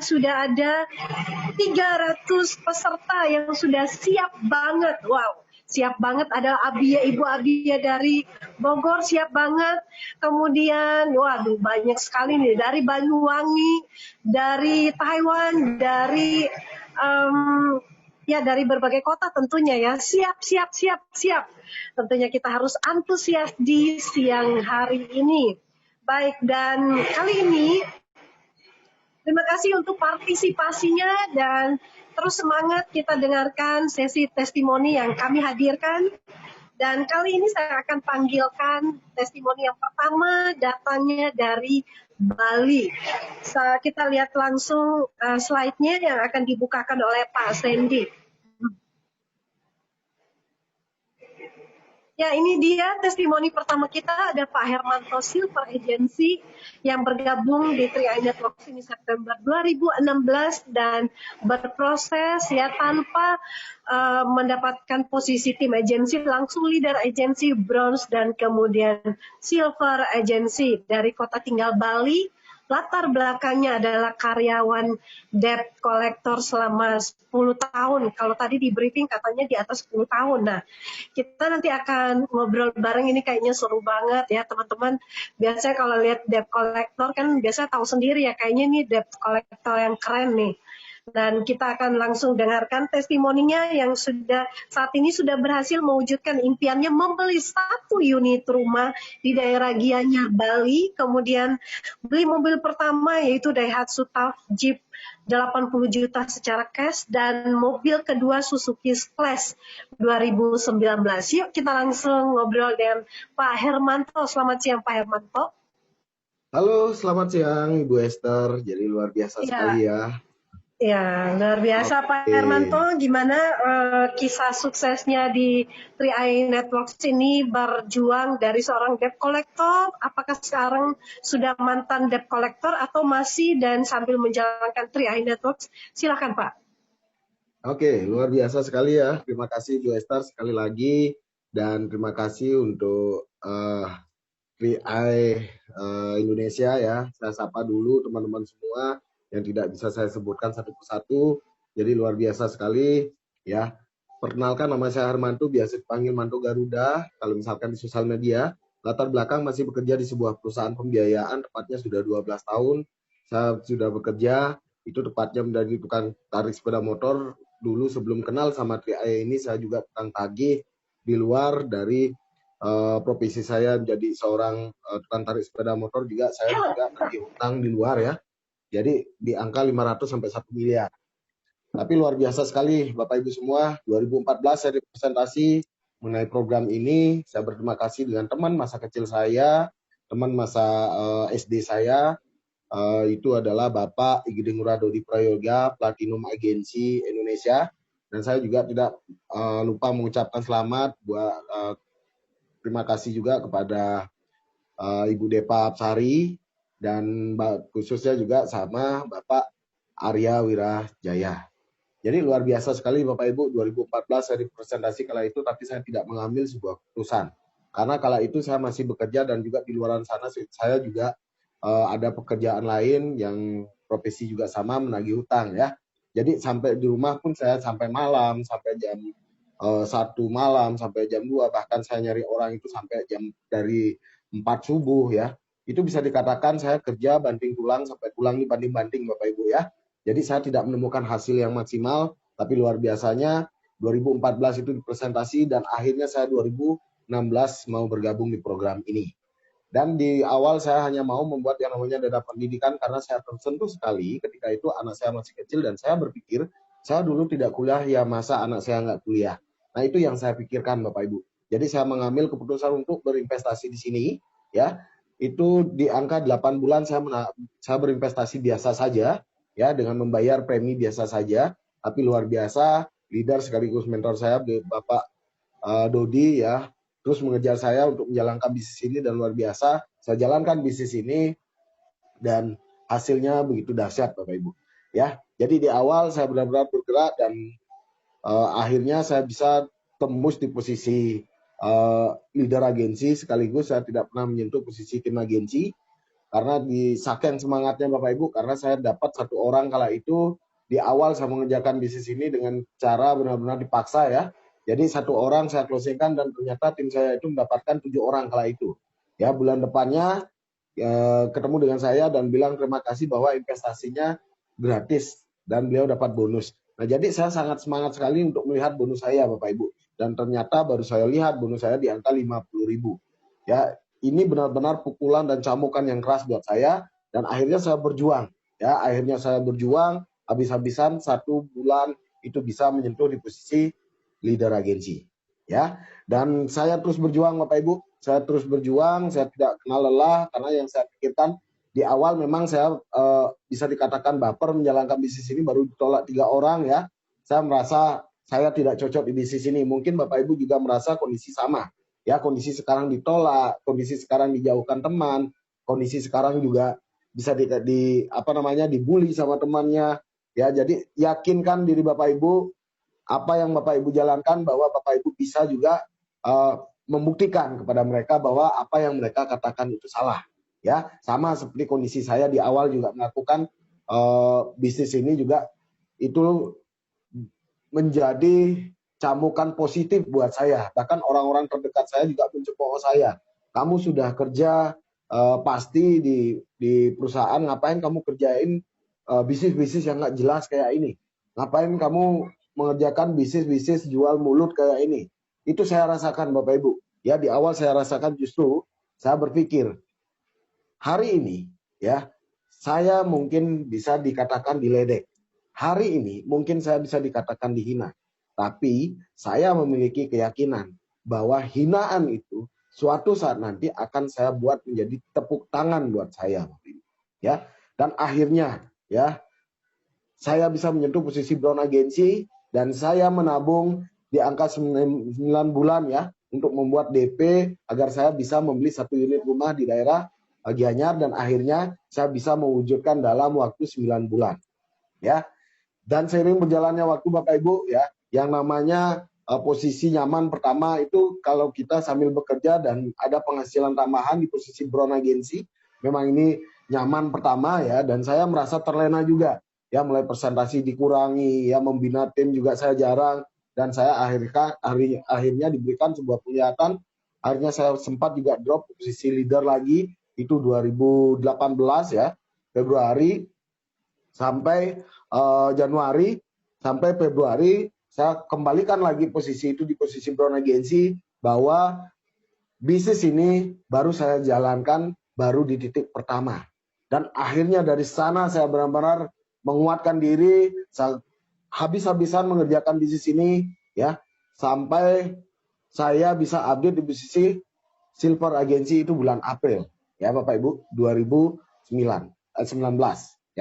sudah ada 300 peserta yang sudah siap banget. Wow, siap banget. Ada Ibu Abia dari Bogor siap banget. Kemudian, waduh banyak sekali nih dari Banyuwangi, dari Taiwan, dari dari berbagai kota tentunya ya. Siap. Tentunya kita harus antusias di siang hari ini. Baik, dan kali ini terima kasih untuk partisipasinya dan terus semangat kita dengarkan sesi testimoni yang kami hadirkan. Dan kali ini saya akan panggilkan testimoni yang pertama, datangnya dari Bali. Kita lihat langsung slide-nya yang akan dibukakan oleh Pak Sandy. Ya, ini dia testimoni pertama kita, ada Pak Hermanto Silver Agency yang bergabung di 3i Networks ini September 2016 dan berproses ya tanpa mendapatkan posisi tim agensi, langsung leader agensi bronze dan kemudian silver agency dari kota tinggal Bali. Latar belakangnya adalah karyawan debt collector selama 10 tahun. Kalau tadi di briefing katanya di atas 10 tahun. Nah, kita nanti akan ngobrol bareng, ini kayaknya seru banget ya teman-teman. Biasanya kalau lihat debt collector kan biasa tahu sendiri ya, kayaknya ini debt collector yang keren nih. Dan kita akan langsung dengarkan testimoninya yang saat ini sudah berhasil mewujudkan impiannya membeli 1 unit rumah di daerah Gianyar, Bali. Kemudian beli mobil pertama yaitu Daihatsu Taft Jeep 80 juta secara cash dan mobil kedua Suzuki Splash 2019. Yuk kita langsung ngobrol dengan Pak Hermanto. Selamat siang Pak Hermanto. Halo, selamat siang Ibu Esther. Jadi luar biasa sekali ya. Ya, luar biasa Pak Hermanto. Gimana kisah suksesnya di 3i Networks ini berjuang dari seorang debt collector? Apakah sekarang sudah mantan debt collector atau masih dan sambil menjalankan 3i Networks? Silakan Pak. Oke, luar biasa sekali ya. Terima kasih Bu Esther sekali lagi dan terima kasih untuk 3i Indonesia ya. Saya sapa dulu teman-teman semua yang tidak bisa saya sebutkan satu persatu. Jadi luar biasa sekali ya. Perkenalkan, nama saya Hermanto, biasa dipanggil Manto Garuda. Kalau misalkan di sosial media, latar belakang masih bekerja di sebuah perusahaan pembiayaan, tepatnya sudah 12 tahun. Saya sudah bekerja, itu tepatnya menjadi tukang tarik sepeda motor. Dulu sebelum kenal sama 3i ini, saya juga tukang tagih di luar dari profesi saya menjadi seorang tukang tarik sepeda motor. Juga saya juga nagih hutang di luar ya. Jadi di angka 500 sampai 1 miliar. Tapi luar biasa sekali Bapak Ibu semua, 2014 saya dipresentasi mengenai program ini. Saya berterima kasih dengan teman masa kecil saya, teman masa SD saya, itu adalah Bapak Igede Nguradodi Prayoga, Platinum Agensi Indonesia. Dan saya juga tidak lupa mengucapkan selamat buat terima kasih juga kepada Ibu Depa Apsari dan khususnya juga sama Bapak Arya Wirajaya. Jadi luar biasa sekali Bapak Ibu, 2014 saya dipresentasi kala itu, tapi saya tidak mengambil sebuah keputusan. Karena kala itu saya masih bekerja dan juga di luar sana saya juga ada pekerjaan lain yang profesi juga sama, menagih hutang ya. Jadi sampai di rumah pun saya sampai malam, sampai jam 1 malam, sampai jam 2, bahkan saya nyari orang itu sampai jam dari 4 subuh ya. Itu bisa dikatakan saya kerja banting tulang sampai tulang dibanting-banting Bapak Ibu ya. Jadi saya tidak menemukan hasil yang maksimal, tapi luar biasanya 2014 itu dipresentasi dan akhirnya saya 2016 mau bergabung di program ini. Dan di awal saya hanya mau membuat yang namanya dana pendidikan karena saya tersentuh sekali ketika itu anak saya masih kecil dan saya berpikir saya dulu tidak kuliah ya masa anak saya nggak kuliah. Nah itu yang saya pikirkan Bapak Ibu. Jadi saya mengambil keputusan untuk berinvestasi di sini ya. Itu di angka 8 bulan saya berinvestasi biasa saja ya dengan membayar premi biasa saja. Tapi luar biasa leader sekaligus mentor saya Bapak Dodi ya terus mengejar saya untuk menjalankan bisnis ini dan luar biasa saya jalankan bisnis ini dan hasilnya begitu dahsyat Bapak Ibu ya. Jadi di awal saya benar-benar bergerak dan akhirnya saya bisa tembus di posisi leader agensi sekaligus saya tidak pernah menyentuh posisi tim agensi karena di saking semangatnya Bapak Ibu, karena saya dapat 1 orang kala itu di awal saya mengerjakan bisnis ini dengan cara benar-benar dipaksa ya. Jadi 1 orang saya closingkan dan ternyata tim saya itu mendapatkan 7 orang kala itu. Ya, bulan depannya ketemu dengan saya dan bilang terima kasih bahwa investasinya gratis dan beliau dapat bonus. Nah, jadi saya sangat semangat sekali untuk melihat bonus saya Bapak Ibu. Dan ternyata baru saya lihat bonus saya di angka 50.000. Ya, ini benar-benar pukulan dan camukan yang keras buat saya dan akhirnya saya berjuang. Ya, akhirnya saya berjuang habis-habisan 1 bulan itu bisa menyentuh di posisi leader agensi. Ya, dan saya terus berjuang Bapak Ibu. Saya terus berjuang, saya tidak kenal lelah karena yang saya pikirkan di awal memang saya bisa dikatakan baper menjalankan bisnis ini baru ditolak 3 orang ya. Saya merasa saya tidak cocok di bisnis ini. Mungkin Bapak Ibu juga merasa kondisi sama. Ya, kondisi sekarang ditolak, kondisi sekarang dijauhkan teman, kondisi sekarang juga bisa dibully sama temannya. Ya, jadi yakinkan diri Bapak Ibu apa yang Bapak Ibu jalankan bahwa Bapak Ibu bisa juga membuktikan kepada mereka bahwa apa yang mereka katakan itu salah. Ya, sama seperti kondisi saya di awal juga melakukan bisnis ini juga itu menjadi camukan positif buat saya. Bahkan orang-orang terdekat saya juga mencemooh saya. Kamu sudah kerja pasti di perusahaan, ngapain kamu kerjain bisnis-bisnis yang nggak jelas kayak ini? Ngapain kamu mengerjakan bisnis-bisnis jual mulut kayak ini? Itu saya rasakan Bapak Ibu. Ya, di awal saya rasakan justru saya berpikir hari ini ya saya mungkin bisa dikatakan diledek. Hari ini mungkin saya bisa dikatakan dihina. Tapi saya memiliki keyakinan bahwa hinaan itu suatu saat nanti akan saya buat menjadi tepuk tangan buat saya. Ya. Dan akhirnya ya saya bisa menyentuh posisi brown agency dan saya menabung di angka 9 bulan ya untuk membuat DP agar saya bisa membeli 1 unit rumah di daerah Gianyar dan akhirnya saya bisa mewujudkan dalam waktu 9 bulan. Ya. Dan seiring berjalannya waktu Bapak Ibu ya, yang namanya posisi nyaman pertama itu kalau kita sambil bekerja dan ada penghasilan tambahan di posisi brown agency, memang ini nyaman pertama ya, dan saya merasa terlena juga. Ya, mulai presentasi dikurangi, ya membina tim juga saya jarang, dan saya akhirnya diberikan sebuah penglihatan, akhirnya saya sempat juga drop posisi leader lagi, itu 2018 ya, Februari sampai Januari sampai Februari saya kembalikan lagi posisi itu di posisi brown agency bahwa bisnis ini baru saya jalankan baru di titik pertama dan akhirnya dari sana saya benar-benar menguatkan diri, saya habis-habisan mengerjakan bisnis ini ya sampai saya bisa update di posisi silver agency itu bulan April ya Bapak Ibu 2019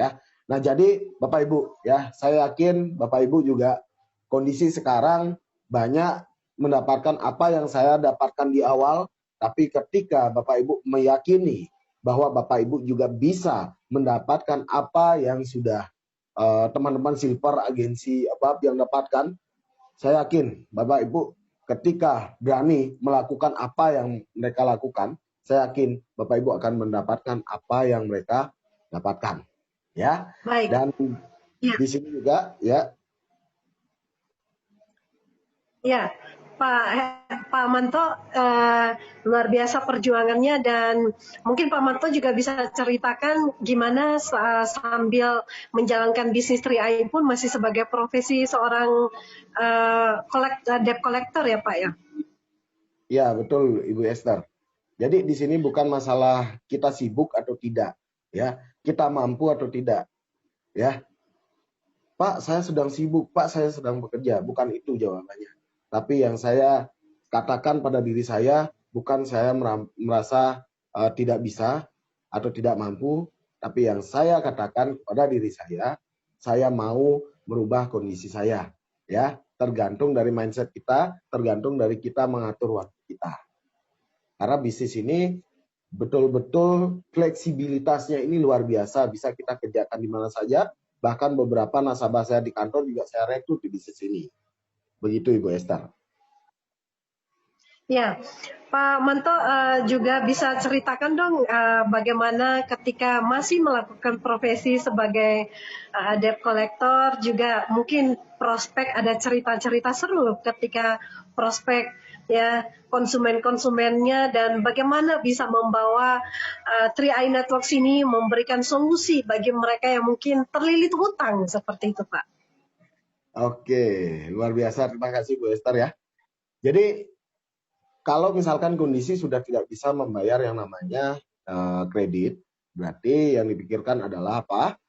ya. Nah, jadi Bapak Ibu ya, saya yakin Bapak Ibu juga kondisi sekarang banyak mendapatkan apa yang saya dapatkan di awal, tapi ketika Bapak Ibu meyakini bahwa Bapak Ibu juga bisa mendapatkan apa yang sudah teman-teman silver agensi ABAP yang dapatkan, saya yakin Bapak Ibu ketika berani melakukan apa yang mereka lakukan, saya yakin Bapak Ibu akan mendapatkan apa yang mereka dapatkan. Ya. Baik. Dan ya. di sini juga ya. Ya, Pak Manto luar biasa perjuangannya dan mungkin Pak Manto juga bisa ceritakan gimana sambil menjalankan bisnis 3i pun masih sebagai profesi seorang debt collector ya Pak ya? Ya, betul Ibu Esther. Jadi di sini bukan masalah kita sibuk atau tidak, ya. Kita mampu atau tidak, ya. Pak, saya sedang sibuk, Pak, saya sedang bekerja. Bukan itu jawabannya. Tapi yang saya katakan pada diri saya, bukan saya merasa tidak bisa atau tidak mampu, tapi yang saya katakan pada diri saya mau merubah kondisi saya. Ya, tergantung dari mindset kita, tergantung dari kita mengatur waktu kita. Karena bisnis ini betul-betul fleksibilitasnya ini luar biasa, bisa kita kerjakan di mana saja. Bahkan beberapa nasabah saya di kantor juga saya rekrut di bisnis ini. Begitu Ibu Esther. Ya, Pak Manto juga bisa ceritakan dong bagaimana ketika masih melakukan profesi sebagai debt collector, juga mungkin prospek ada cerita-cerita seru ketika prospek ya konsumen-konsumennya, dan bagaimana bisa membawa 3i Networks ini memberikan solusi bagi mereka yang mungkin terlilit hutang seperti itu, Pak. Oke, luar biasa. Terima kasih Bu Esther ya. Jadi kalau misalkan kondisi sudah tidak bisa membayar yang namanya kredit, berarti yang dipikirkan adalah apa?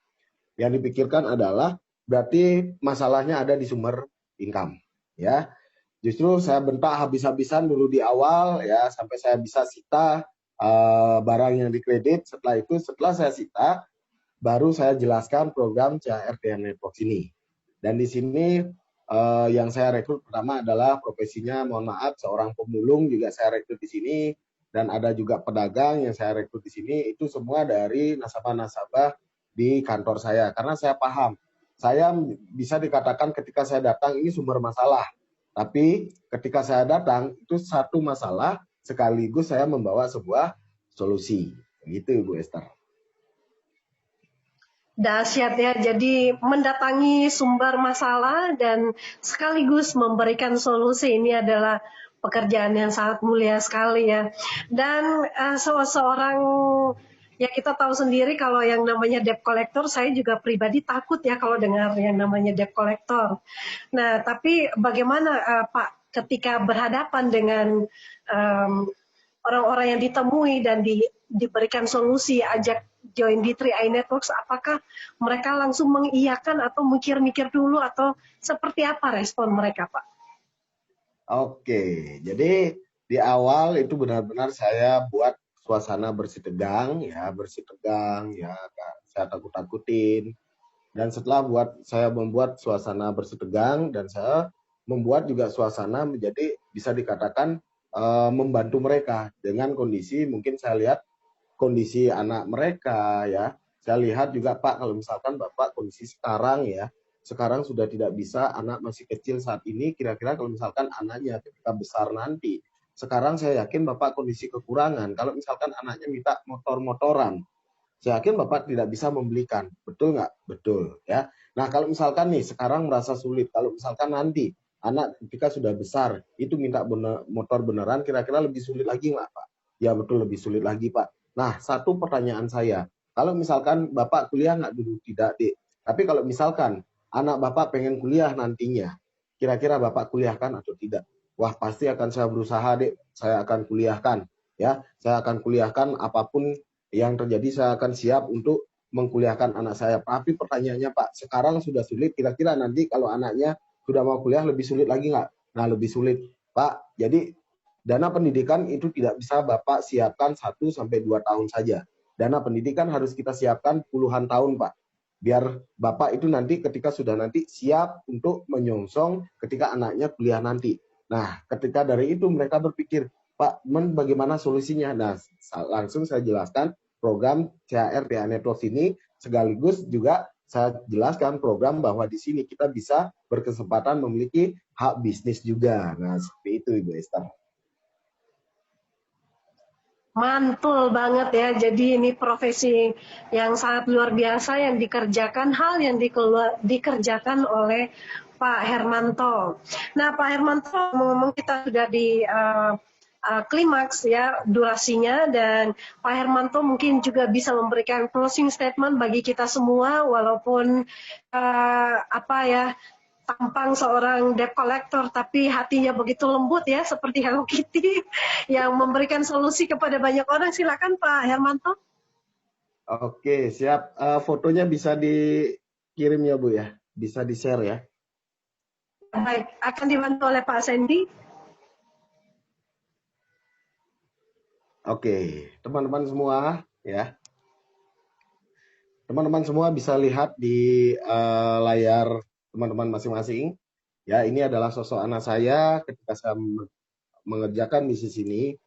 Yang dipikirkan adalah berarti masalahnya ada di sumber income, ya. Justru saya bentak habis-habisan dulu di awal ya sampai saya bisa sita barang yang dikredit. Setelah itu, setelah saya sita, baru saya jelaskan program CHR Network ini. Dan di sini yang saya rekrut pertama adalah profesinya, mohon maaf, seorang pemulung juga saya rekrut di sini, dan ada juga pedagang yang saya rekrut di sini. Itu semua dari nasabah-nasabah di kantor saya, karena saya paham. Saya bisa dikatakan ketika saya datang ini sumber masalah, tapi ketika saya datang itu satu masalah sekaligus saya membawa sebuah solusi. Gitu Bu Esther. Dahsyat ya, jadi mendatangi sumber masalah dan sekaligus memberikan solusi, ini adalah pekerjaan yang sangat mulia sekali ya. Dan seorang, ya kita tahu sendiri kalau yang namanya debt collector, saya juga pribadi takut ya kalau dengar yang namanya debt collector. Nah, tapi bagaimana Pak ketika berhadapan dengan orang-orang yang ditemui dan diberikan solusi, ajak join di 3i Networks, apakah mereka langsung mengiyakan atau mikir-mikir dulu, atau seperti apa respon mereka, Pak? Oke, jadi di awal itu benar-benar saya buat suasana bersih tegang ya, saya takut-takutin. Dan setelah saya membuat suasana bersih tegang, dan saya membuat juga suasana menjadi bisa dikatakan membantu mereka dengan kondisi, mungkin saya lihat kondisi anak mereka ya. Saya lihat juga Pak, kalau misalkan Bapak kondisi sekarang ya, sekarang sudah tidak bisa, anak masih kecil saat ini, kira-kira kalau misalkan anaknya ketika besar nanti, sekarang saya yakin Bapak kondisi kekurangan. Kalau misalkan anaknya minta motor-motoran, saya yakin Bapak tidak bisa membelikan. Betul nggak? Betul ya. Nah kalau misalkan nih sekarang merasa sulit, kalau misalkan nanti anak ketika sudah besar itu minta motor beneran, kira-kira lebih sulit lagi nggak Pak? Ya betul, lebih sulit lagi Pak. Nah satu pertanyaan saya, kalau misalkan Bapak kuliah nggak dulu? Tidak Dek. Tapi kalau misalkan anak Bapak pengen kuliah nantinya, kira-kira Bapak kuliahkan atau tidak? Wah pasti akan saya berusaha Dek, saya akan kuliahkan ya, saya akan kuliahkan apapun yang terjadi, saya akan siap untuk mengkuliahkan anak saya. Tapi pertanyaannya Pak, sekarang sudah sulit, kira-kira nanti kalau anaknya sudah mau kuliah lebih sulit lagi nggak? Nah lebih sulit Pak. Jadi dana pendidikan itu tidak bisa Bapak siapkan 1 sampai 2 tahun saja. Dana pendidikan harus kita siapkan puluhan tahun Pak. Biar Bapak itu nanti ketika sudah nanti siap untuk menyongsong ketika anaknya kuliah nanti. Nah ketika dari itu mereka berpikir, Pak, bagaimana solusinya? Nah, langsung saya jelaskan program CHR TH Networks ini, sekaligus juga saya jelaskan program bahwa di sini kita bisa berkesempatan memiliki hak bisnis juga. Nah, seperti itu Ibu Esther. Mantul banget ya. Jadi ini profesi yang sangat luar biasa yang dikerjakan, hal yang dikerjakan oleh Pak Hermanto. Nah, Pak Hermanto, ngomong kita sudah di klimaks ya durasinya, dan Pak Hermanto mungkin juga bisa memberikan closing statement bagi kita semua, walaupun apa ya, tampang seorang debt collector tapi hatinya begitu lembut ya, seperti Hello Kitty yang memberikan solusi kepada banyak orang. Silakan Pak Hermanto. Oke, siap. Fotonya bisa dikirim ya Bu ya, bisa di-share ya. Baik, akan dibantu oleh Pak Sandy. Oke, teman-teman semua ya. Teman-teman semua bisa lihat di layar teman-teman masing-masing. Ya, ini adalah sosok anak saya ketika saya mengerjakan bisnis ini.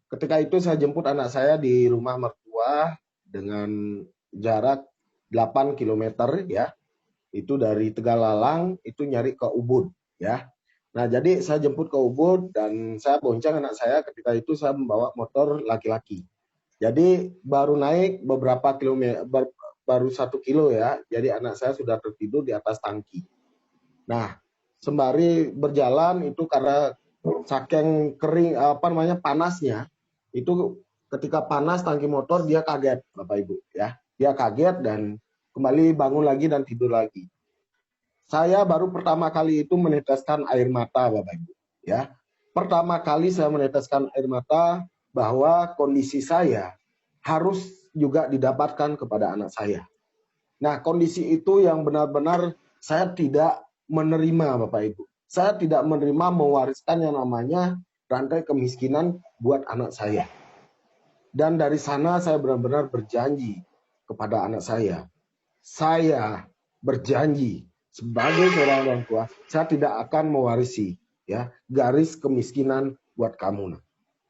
Ketika itu saya jemput anak saya di rumah mertua dengan jarak 8 kilometer ya. Itu dari Tegalalang itu nyari ke Ubud ya. Nah, jadi saya jemput ke Ubud dan saya bonceng anak saya. Ketika itu saya membawa motor laki-laki. Jadi baru naik beberapa kilometer, baru 1 kilo ya. Jadi anak saya sudah tertidur di atas tangki. Nah, sembari berjalan itu karena saking kering panasnya, itu ketika panas tangki motor dia kaget, Bapak Ibu ya. Dia kaget dan kembali bangun lagi dan tidur lagi. Saya baru pertama kali itu meneteskan air mata, Bapak Ibu ya. Pertama kali saya meneteskan air mata bahwa kondisi saya harus juga didapatkan kepada anak saya. Nah, kondisi itu yang benar-benar saya tidak menerima, Bapak Ibu. Saya tidak menerima mewariskan yang namanya rantai kemiskinan buat anak saya. Dan dari sana saya benar-benar berjanji kepada anak saya. Saya berjanji sebagai seorang orang tua, saya tidak akan mewarisi ya garis kemiskinan buat kamu.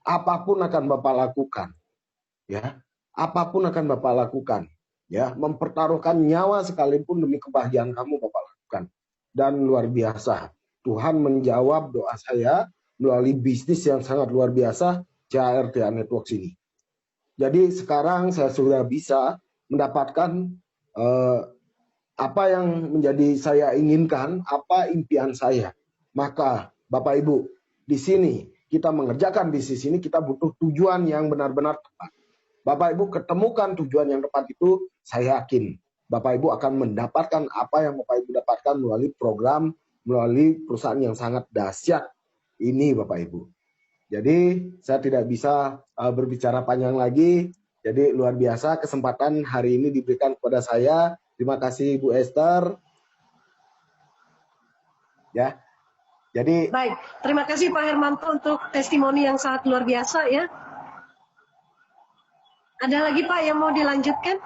Apapun akan Bapak lakukan, ya. Apapun akan Bapak lakukan, ya, mempertaruhkan nyawa sekalipun demi kebahagiaan kamu Bapak lakukan. Dan luar biasa, Tuhan menjawab doa saya melalui bisnis yang sangat luar biasa, CHRTA Networks ini. Jadi sekarang saya sudah bisa mendapatkan apa yang menjadi saya inginkan, apa impian saya. Maka Bapak Ibu, di sini kita mengerjakan bisnis ini kita butuh tujuan yang benar-benar tepat. Bapak Ibu ketemukan tujuan yang tepat itu, saya yakin Bapak Ibu akan mendapatkan apa yang Bapak Ibu dapatkan melalui program, melalui perusahaan yang sangat dahsyat ini Bapak Ibu. Jadi saya tidak bisa berbicara panjang lagi. Jadi luar biasa kesempatan hari ini diberikan kepada saya. Terima kasih Bu Esther. Ya. Jadi baik, terima kasih Pak Hermanto untuk testimoni yang sangat luar biasa ya. Ada lagi Pak yang mau dilanjutkan?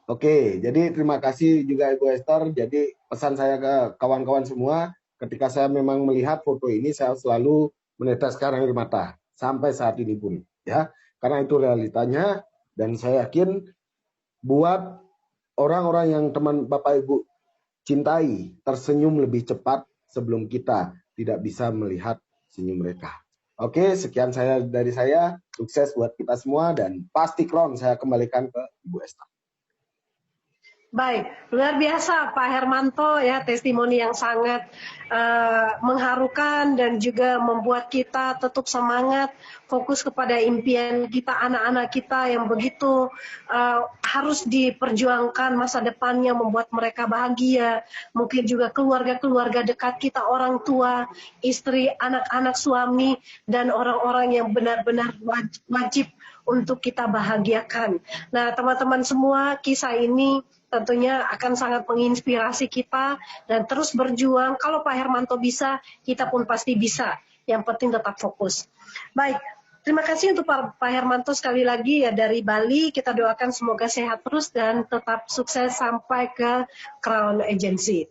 Oke, jadi terima kasih juga Ibu Esther. Jadi pesan saya ke kawan-kawan semua, ketika saya memang melihat foto ini, saya selalu meneteskan air mata sampai saat ini pun, ya, karena itu realitanya. Dan saya yakin buat orang-orang yang teman Bapak Ibu cintai, tersenyum lebih cepat sebelum kita tidak bisa melihat senyum mereka. Oke, sekian dari saya. Sukses buat kita semua dan pasti Kron saya kembalikan ke Ibu Esther. Baik, luar biasa Pak Hermanto ya, testimoni yang sangat mengharukan dan juga membuat kita tetap semangat, fokus kepada impian kita, anak-anak kita yang begitu harus diperjuangkan masa depannya, membuat mereka bahagia, mungkin juga keluarga-keluarga dekat kita, orang tua, istri, anak-anak, suami, dan orang-orang yang benar-benar wajib untuk kita bahagiakan. Nah, teman-teman semua, kisah ini tentunya akan sangat menginspirasi kita dan terus berjuang. Kalau Pak Hermanto bisa, kita pun pasti bisa. Yang penting tetap fokus. Baik, terima kasih untuk Pak Hermanto sekali lagi ya dari Bali. Kita doakan semoga sehat terus dan tetap sukses sampai ke Crown Agency.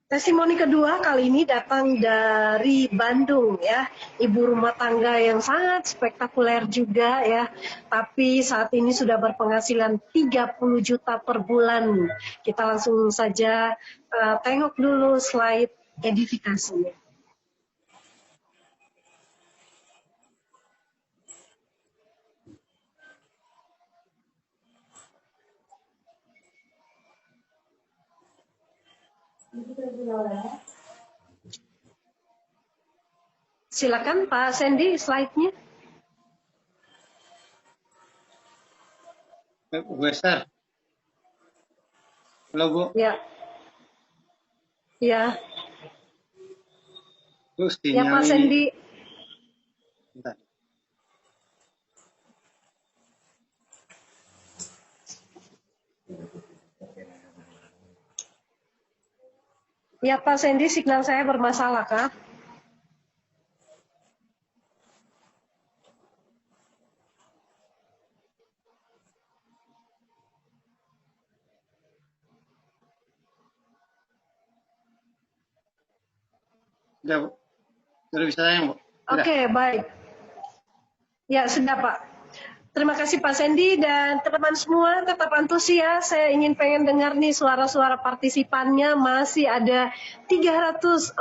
Testimoni kedua kali ini datang dari Bandung ya, ibu rumah tangga yang sangat spektakuler juga ya, tapi saat ini sudah berpenghasilan 30 juta per bulan. Kita langsung saja tengok dulu slide edifikasinya. Silakan Pak Sandy slide-nya. Bu Esther. Halo Bu. Ya. Ya. Terus ya Pak Sandy. Bentar. Ya Pak Sandy, signal saya bermasalah kah? Sudah bisa tayang Bu? Oke, baik. Ya, sudah Pak. Terima kasih Pak Sandy dan teman-teman semua tetap antusias. Saya pengen dengar nih suara-suara partisipannya. Masih ada 340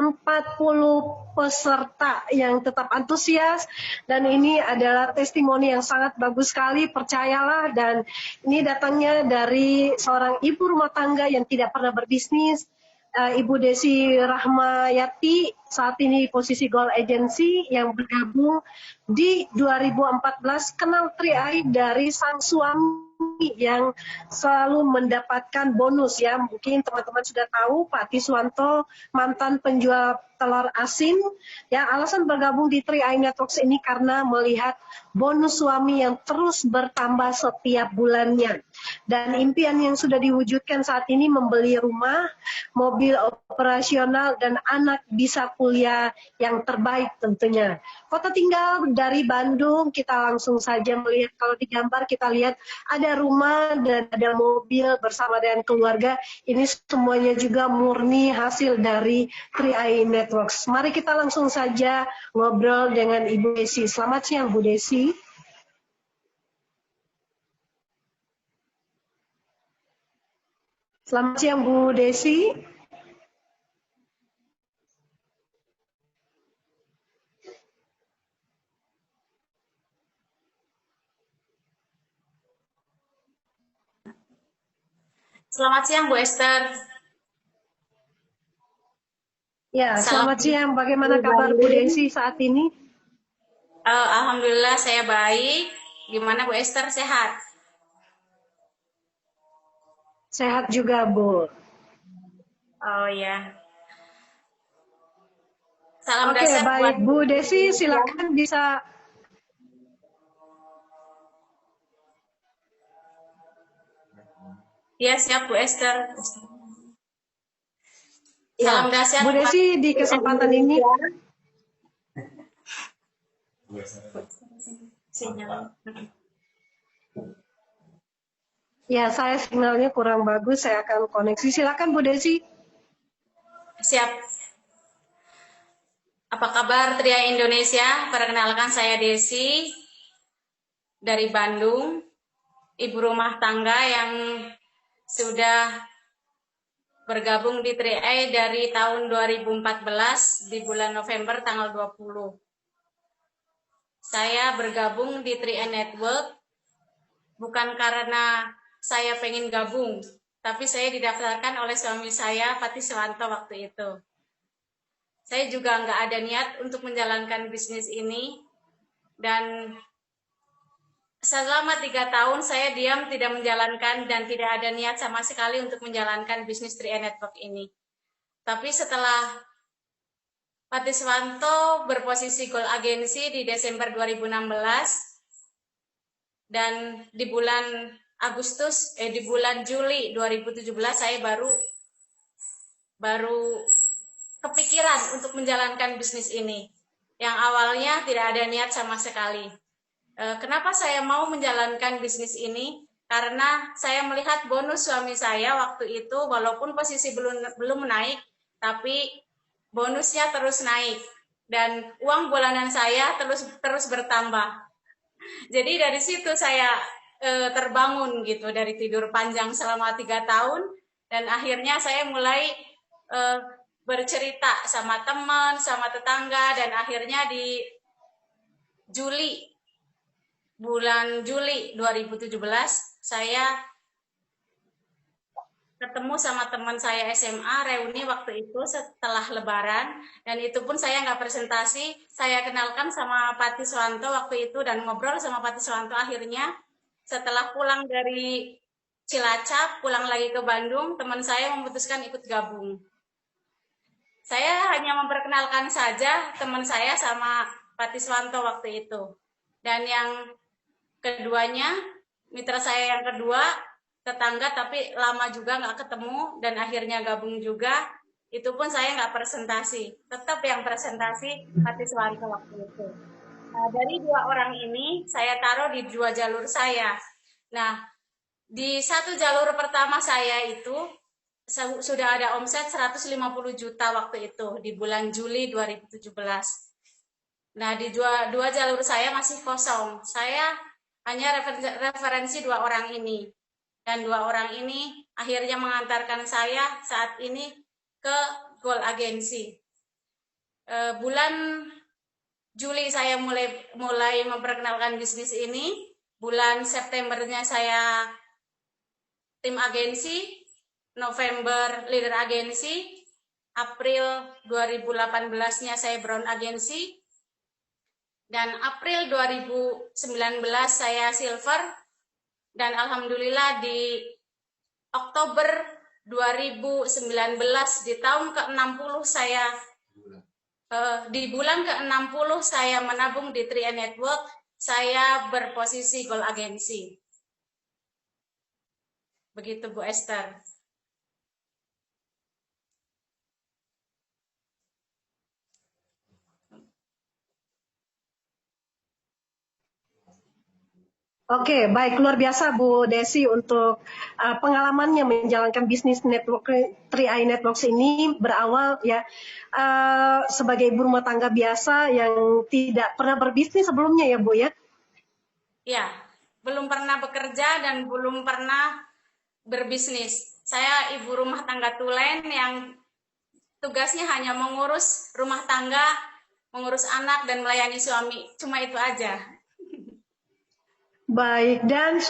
peserta yang tetap antusias dan ini adalah testimoni yang sangat bagus sekali, percayalah. Dan ini datangnya dari seorang ibu rumah tangga yang tidak pernah berbisnis. Ibu Desi Rahmayati saat ini posisi Gold Agency yang bergabung di 2014, kenal Triai dari sang suami yang selalu mendapatkan bonus ya. Mungkin teman-teman sudah tahu Pak Tiswanto mantan penjual telur asin ya. Alasan bergabung di Triai Networks ini karena melihat bonus suami yang terus bertambah setiap bulannya. Dan impian yang sudah diwujudkan saat ini membeli rumah, mobil operasional, dan anak bisa kuliah yang terbaik tentunya. Kota tinggal dari Bandung, kita langsung saja melihat, kalau di gambar kita lihat ada rumah dan ada mobil bersama dengan keluarga. Ini semuanya juga murni hasil dari 3i Networks. Mari kita langsung saja ngobrol dengan Ibu Desi. Selamat siang Bu Desi. Selamat siang Bu Desi. Selamat siang Bu Esther. Ya, selamat siang. Bagaimana kabar Bu Desi saat ini? Alhamdulillah saya baik. Gimana Bu Esther, sehat? Sehat juga Bu. Oh ya. Salam Oke, dasar baik buat Bu Desi, silakan bisa. Ya, siap Bu Esther. Ya, Salam dasar Bu Desi di kesempatan ini. Ya, saya sinyalnya kurang bagus, saya akan koneksi. Silakan Bu Desi. Siap. Apa kabar Tria Indonesia? Perkenalkan saya Desi dari Bandung, ibu rumah tangga yang sudah bergabung di 3i dari tahun 2014 di bulan November tanggal 20. Saya bergabung di 3i Network bukan karena saya pengen gabung, tapi saya didaftarkan oleh suami saya, Pak Tiswanto, waktu itu. Saya juga nggak ada niat untuk menjalankan bisnis ini, dan selama 3 tahun saya diam tidak menjalankan dan tidak ada niat sama sekali untuk menjalankan bisnis 3i Network ini. Tapi setelah Pak Tiswanto berposisi Gold Agency di Desember 2016 dan di bulan Juli 2017 saya baru kepikiran untuk menjalankan bisnis ini. Yang awalnya tidak ada niat sama sekali. Kenapa saya mau menjalankan bisnis ini? Karena saya melihat bonus suami saya waktu itu walaupun posisi belum naik, tapi bonusnya terus naik dan uang bulanan saya terus bertambah. Jadi dari situ saya terbangun gitu dari tidur panjang selama 3 tahun dan akhirnya saya mulai bercerita sama teman, sama tetangga, dan akhirnya di bulan Juli 2017 saya ketemu sama teman saya SMA, reuni waktu itu setelah Lebaran, dan itu pun saya nggak presentasi, saya kenalkan sama Pak Tiswanto waktu itu dan ngobrol sama Pak Tiswanto. Akhirnya setelah pulang dari Cilacap, pulang lagi ke Bandung, teman saya memutuskan ikut gabung. Saya hanya memperkenalkan saja teman saya sama Pak Tiswanto waktu itu. Dan yang keduanya, mitra saya yang kedua, tetangga tapi lama juga nggak ketemu dan akhirnya gabung juga, itu pun saya nggak presentasi, tetap yang presentasi Pak Tiswanto waktu itu. Nah, dari 2 orang ini saya taruh di 2 jalur saya. Nah, di satu jalur pertama saya itu sudah ada omset 150 juta waktu itu di bulan Juli 2017. Nah, di dua jalur saya masih kosong. Saya hanya referensi 2 orang ini. Dan 2 orang ini akhirnya mengantarkan saya saat ini ke Gold Agency. Bulan Juli saya mulai memperkenalkan bisnis ini. Bulan Septembernya saya tim agensi, November leader agensi, April 2018-nya saya Brown Agency, dan April 2019 saya Silver, dan alhamdulillah di Oktober 2019 di tahun ke-60 saya di bulan ke-60 saya menabung di 3i Network, saya berposisi Gold Agency. Begitu Bu Esther. Oke, baik, luar biasa Bu Desi untuk pengalamannya menjalankan bisnis network 3i Networks ini berawal ya sebagai ibu rumah tangga biasa yang tidak pernah berbisnis sebelumnya ya Bu ya. Ya, belum pernah bekerja dan belum pernah berbisnis. Saya ibu rumah tangga tulen yang tugasnya hanya mengurus rumah tangga, mengurus anak dan melayani suami. Cuma itu aja. Baik, dan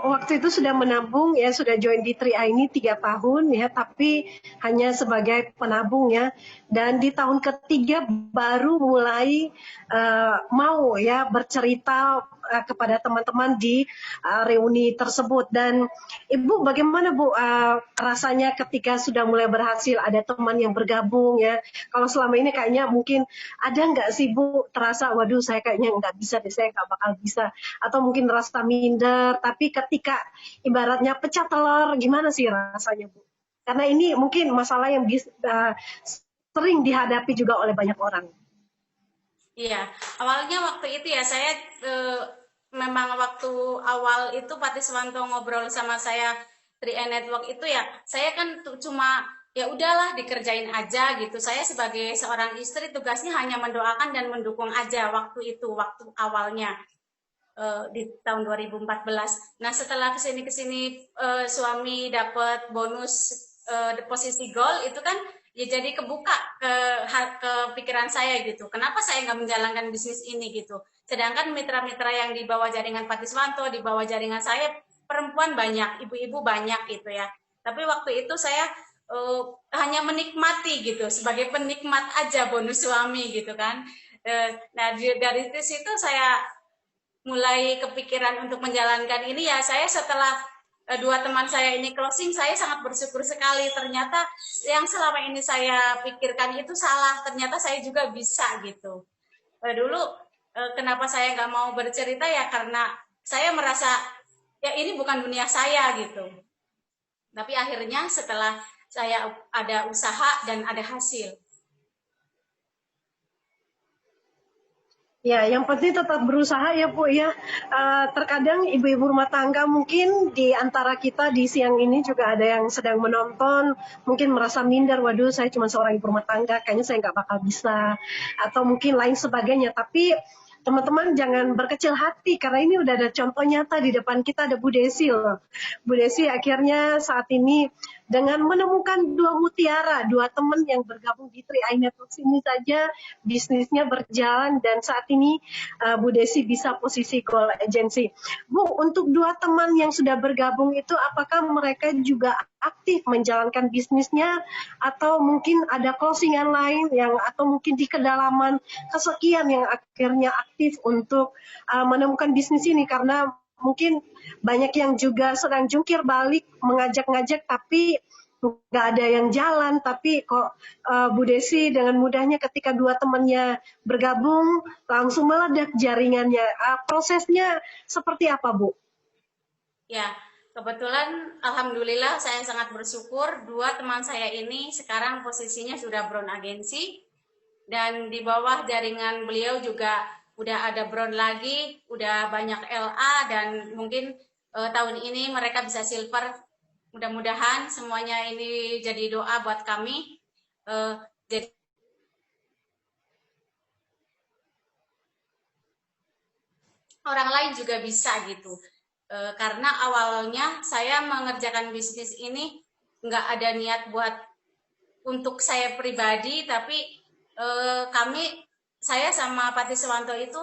waktu itu sudah menabung ya, sudah join di 3i ini 3 tahun ya, tapi hanya sebagai penabung ya. Dan di tahun ketiga baru mulai mau ya bercerita kepada teman-teman di reuni tersebut. Dan Ibu bagaimana Bu rasanya ketika sudah mulai berhasil ada teman yang bergabung ya? Kalau selama ini kayaknya mungkin ada nggak sih Bu terasa, waduh saya kayaknya nggak bisa deh, saya nggak bakal bisa, atau mungkin rasa minder, tapi ketika ibaratnya pecah telur, gimana sih rasanya Bu? Karena ini mungkin masalah yang sering dihadapi juga oleh banyak orang. Iya, awalnya waktu itu ya saya memang waktu awal itu Pak Tiswanto ngobrol sama saya 3i Network itu ya, saya kan cuma ya udahlah dikerjain aja gitu. Saya sebagai seorang istri tugasnya hanya mendoakan dan mendukung aja waktu itu, waktu awalnya di tahun 2014. Nah setelah kesini suami dapat bonus deposisi gold itu kan ya jadi kebuka ke pikiran saya gitu. Kenapa saya nggak menjalankan bisnis ini gitu? Sedangkan mitra-mitra yang di bawah jaringan Pak Tiswanto, di bawah jaringan saya perempuan banyak, ibu-ibu banyak gitu ya. Tapi waktu itu saya hanya menikmati gitu, sebagai penikmat aja bonus suami gitu kan. Nah dari situ saya mulai kepikiran untuk menjalankan ini ya. Saya setelah 2 teman saya ini closing, saya sangat bersyukur sekali. Ternyata yang selama ini saya pikirkan itu salah, ternyata saya juga bisa gitu. Dulu kenapa saya nggak mau bercerita ya karena saya merasa ya ini bukan dunia saya gitu. Tapi akhirnya setelah saya ada usaha dan ada hasil. Ya, yang penting tetap berusaha ya Bu ya. Terkadang ibu-ibu rumah tangga mungkin di antara kita di siang ini juga ada yang sedang menonton, mungkin merasa minder, waduh saya cuma seorang ibu rumah tangga, kayaknya saya nggak bakal bisa, atau mungkin lain sebagainya. Tapi teman-teman jangan berkecil hati karena ini udah ada contoh nyata di depan kita, ada Bu Desi loh. Bu Desi akhirnya saat ini dengan menemukan 2 mutiara, 2 teman yang bergabung di 3i Networks ini saja bisnisnya berjalan dan saat ini Bu Desi bisa posisi Gold Agency. Bu, untuk 2 teman yang sudah bergabung itu apakah mereka juga aktif menjalankan bisnisnya atau mungkin ada closingan lain yang atau mungkin di kedalaman kesekian yang akhirnya aktif untuk menemukan bisnis ini, karena mungkin banyak yang juga sedang jungkir balik mengajak-ngajak tapi nggak ada yang jalan, tapi kok Bu Desi dengan mudahnya ketika 2 temannya bergabung langsung meledak jaringannya. Prosesnya seperti apa Bu? Ya, kebetulan alhamdulillah saya sangat bersyukur 2 teman saya ini sekarang posisinya sudah Brown Agency dan di bawah jaringan beliau juga udah ada Brown lagi, udah banyak LA dan mungkin tahun ini mereka bisa silver. Mudah-mudahan semuanya ini jadi doa buat kami. Jadi orang lain juga bisa gitu. Karena awalnya saya mengerjakan bisnis ini nggak ada niat buat untuk saya pribadi, tapi saya sama Pak Tiswanto itu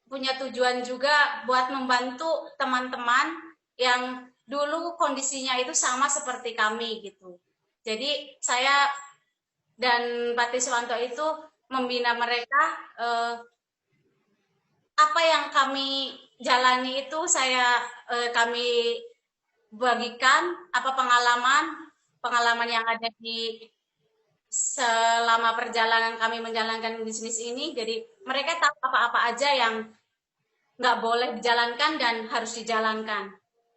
punya tujuan juga buat membantu teman-teman yang dulu kondisinya itu sama seperti kami gitu. Jadi saya dan Pak Tiswanto itu membina mereka, apa yang kami jalani itu kami bagikan, apa pengalaman yang ada di selama perjalanan kami menjalankan bisnis ini. Jadi mereka tahu apa-apa aja yang nggak boleh dijalankan dan harus dijalankan.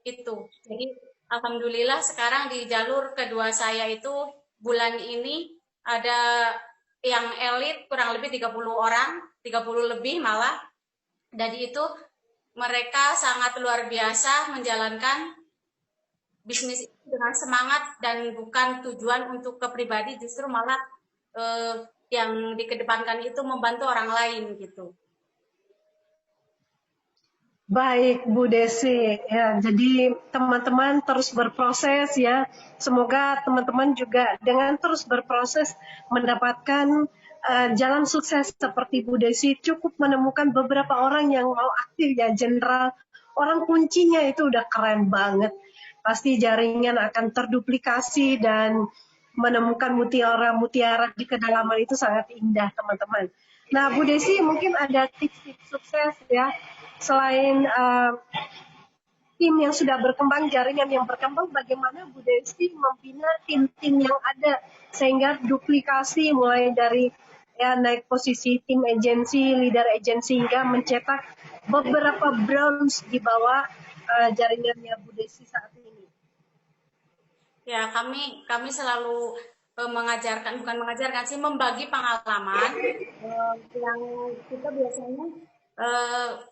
Itu. Jadi alhamdulillah sekarang di jalur kedua saya itu bulan ini ada yang elit kurang lebih 30 orang, 30 lebih malah. Dari itu mereka sangat luar biasa menjalankan bisnis itu dengan semangat dan bukan tujuan untuk ke pribadi, justru malah yang dikedepankan itu membantu orang lain gitu. Baik Bu Desi, ya, jadi teman-teman terus berproses ya. Semoga teman-teman juga dengan terus berproses mendapatkan jalan sukses seperti Bu Desi, cukup menemukan beberapa orang yang mau aktif ya, general. Orang kuncinya itu udah keren banget. Pasti jaringan akan terduplikasi dan menemukan mutiara-mutiara di kedalaman itu sangat indah teman-teman. Nah Bu Desi mungkin ada tips-tips sukses ya, selain tim yang sudah berkembang, jaringan yang berkembang, bagaimana Bu Desi membina tim-tim yang ada sehingga duplikasi mulai dari ya naik posisi tim agensi, leader agensi hingga mencetak beberapa brands di bawah jaringannya Bu Desi saat ini. Ya, kami selalu bukan mengajarkan sih, membagi pengalaman yang kita biasanya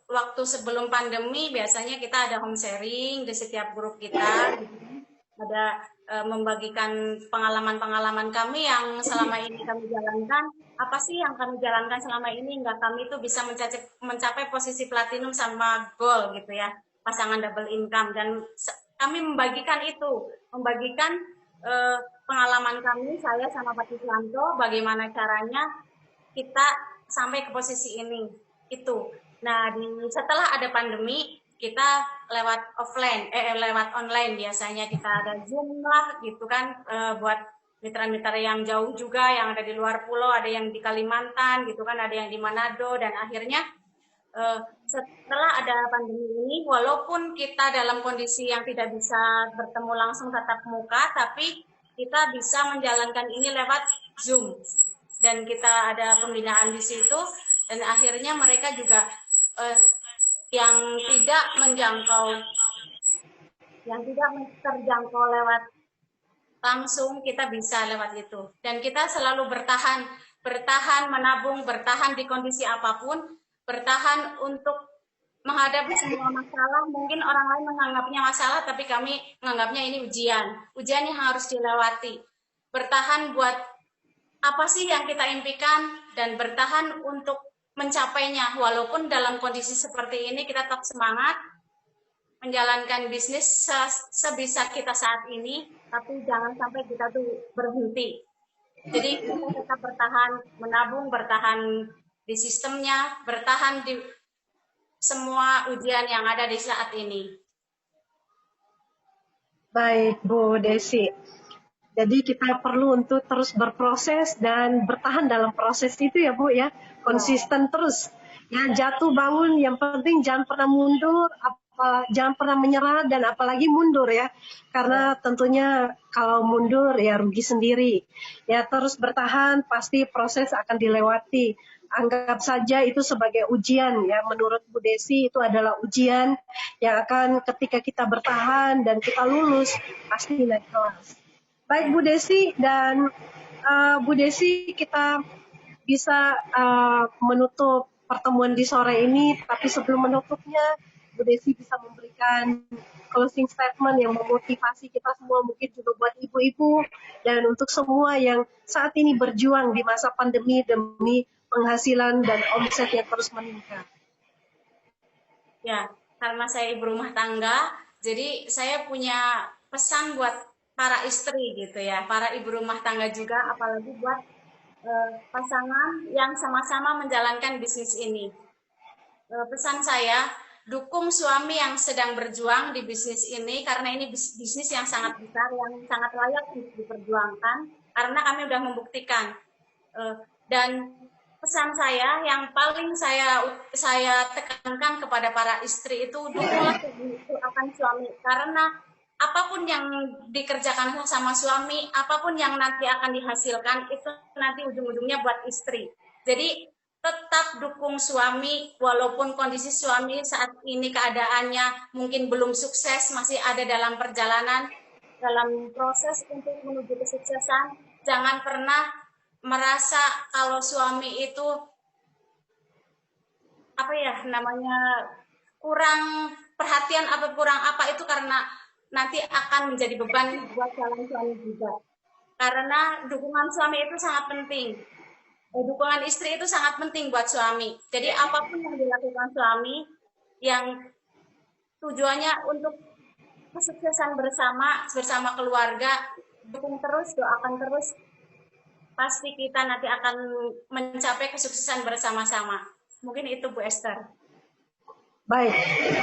waktu sebelum pandemi biasanya kita ada home sharing di setiap grup kita, gitu kan. Ada membagikan pengalaman-pengalaman kami yang selama ini kami jalankan, apa sih yang kami jalankan selama ini hingga kami itu bisa mencapai posisi platinum sama gold gitu ya, pasangan double income. Dan kami membagikan pengalaman kami, saya sama Pak Tiswanto, bagaimana caranya kita sampai ke posisi ini. Itu. Nah, setelah ada pandemi, kita lewat online biasanya kita ada Zoom lah gitu kan, buat mitra-mitra yang jauh juga, yang ada di luar pulau, ada yang di Kalimantan gitu kan, ada yang di Manado, dan akhirnya setelah ada pandemi ini, walaupun kita dalam kondisi yang tidak bisa bertemu langsung tatap muka, tapi kita bisa menjalankan ini lewat Zoom. Dan kita ada pembinaan di situ, dan akhirnya mereka juga yang tidak terjangkau lewat langsung, kita bisa lewat itu. Dan kita selalu bertahan menabung, bertahan di kondisi apapun, bertahan untuk menghadapi semua masalah. Mungkin orang lain menganggapnya masalah, tapi kami menganggapnya ini ujian yang harus dilewati. Bertahan buat apa sih yang kita impikan, dan bertahan untuk mencapainya. Walaupun dalam kondisi seperti ini kita tetap semangat menjalankan bisnis sebisa kita saat ini, tapi jangan sampai kita tuh berhenti. Jadi kita tetap bertahan menabung, bertahan di sistemnya, bertahan di semua ujian yang ada di saat ini. Baik Bu Desi, jadi kita perlu untuk terus berproses dan bertahan dalam proses itu ya Bu ya, konsisten terus. Ya, jatuh bangun, yang penting jangan pernah mundur, jangan pernah menyerah, dan apalagi mundur ya, karena tentunya kalau mundur ya rugi sendiri. Ya, terus bertahan, pasti proses akan dilewati. Anggap saja itu sebagai ujian ya, menurut Bu Desi itu adalah ujian yang akan ketika kita bertahan dan kita lulus pasti naik kelas. Baik Bu Desi, dan Bu Desi kita bisa menutup pertemuan di sore ini, tapi sebelum menutupnya Bu Desi bisa memberikan closing statement yang memotivasi kita semua, mungkin juga buat ibu-ibu dan untuk semua yang saat ini berjuang di masa pandemi demi penghasilan dan omset yang terus meningkat. Ya, karena saya ibu rumah tangga, jadi saya punya pesan buat para istri gitu ya, para ibu rumah tangga juga, apalagi buat pasangan yang sama-sama menjalankan bisnis ini. Pesan saya, dukung suami yang sedang berjuang di bisnis ini karena ini bisnis yang sangat besar, yang sangat layak untuk diperjuangkan karena kami sudah membuktikan. Dan pesan saya yang paling saya tekankan kepada para istri itu dukunglah akan suami karena apapun yang dikerjakan sama suami, apapun yang nanti akan dihasilkan itu nanti ujung-ujungnya buat istri. Jadi tetap dukung suami walaupun kondisi suami saat ini keadaannya mungkin belum sukses, masih ada dalam perjalanan, dalam proses untuk menuju kesuksesan. Jangan pernah merasa kalau suami itu apa ya namanya kurang perhatian atau kurang apa itu karena nanti akan menjadi beban buat calon suami juga. Karena dukungan suami itu sangat penting. Dukungan istri itu sangat penting buat suami. Jadi apapun yang dilakukan suami yang tujuannya untuk kesuksesan bersama keluarga, dukung terus, doakan terus. Pasti kita nanti akan mencapai kesuksesan bersama-sama. Mungkin itu Bu Esther. Baik,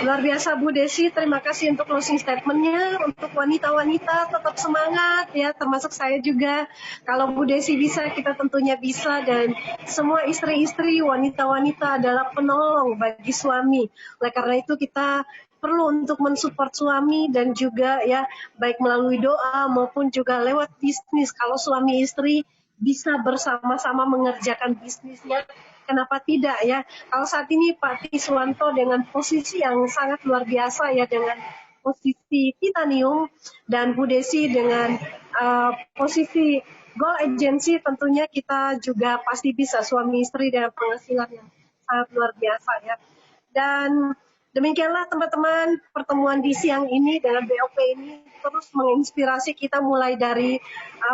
luar biasa Bu Desi, terima kasih untuk closing statement-nya. Untuk wanita-wanita tetap semangat ya, termasuk saya juga. Kalau Bu Desi bisa, kita tentunya bisa. Dan semua istri-istri, wanita-wanita adalah penolong bagi suami. Oleh karena itu kita perlu untuk mensupport suami dan juga ya, baik melalui doa maupun juga lewat bisnis. Kalau suami istri bisa bersama-sama mengerjakan bisnisnya, kenapa tidak ya? Kalau saat ini Pak Tiswanto dengan posisi yang sangat luar biasa ya, dengan posisi titanium, dan Bu Desi dengan posisi Gold Agency, tentunya kita juga pasti bisa suami istri dengan penghasilan yang sangat luar biasa ya. Dan demikianlah teman-teman pertemuan di siang ini dengan BOP ini terus menginspirasi kita mulai dari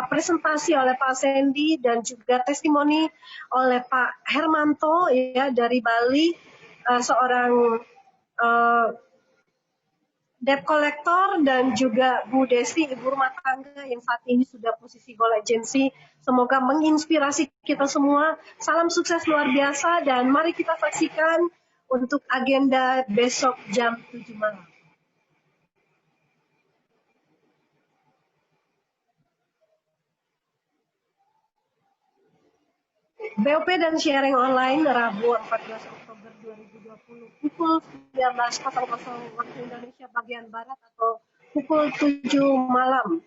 presentasi oleh Pak Sandy dan juga testimoni oleh Pak Hermanto ya dari Bali, seorang debt collector, dan juga Bu Desi ibu rumah tangga yang saat ini sudah posisi Gold Agency. Semoga menginspirasi kita semua. Salam sukses luar biasa dan mari kita saksikan untuk agenda besok jam 7 malam. BOP dan sharing online Rabu 14 Oktober 2020 pukul 19.00 waktu Indonesia bagian Barat atau pukul 7 malam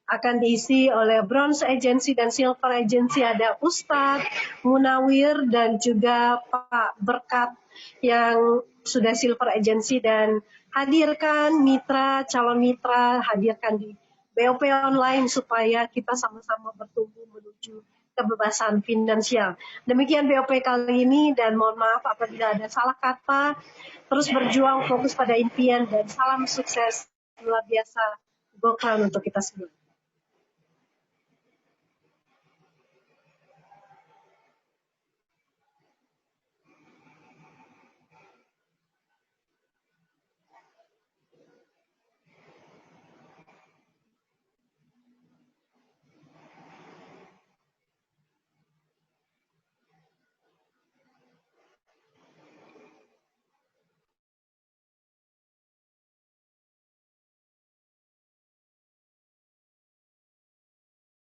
akan diisi oleh Bronze Agency dan Silver Agency. Ada Ustadz Munawir dan juga Pak Berkat yang sudah Silver Agency, dan hadirkan mitra, calon mitra, hadirkan di BOP online supaya kita sama-sama bertumbuh menuju kebebasan finansial. Demikian BOP kali ini dan mohon maaf apabila ada salah kata. Terus berjuang fokus pada impian dan salam sukses luar biasa. Go Crown untuk kita semua.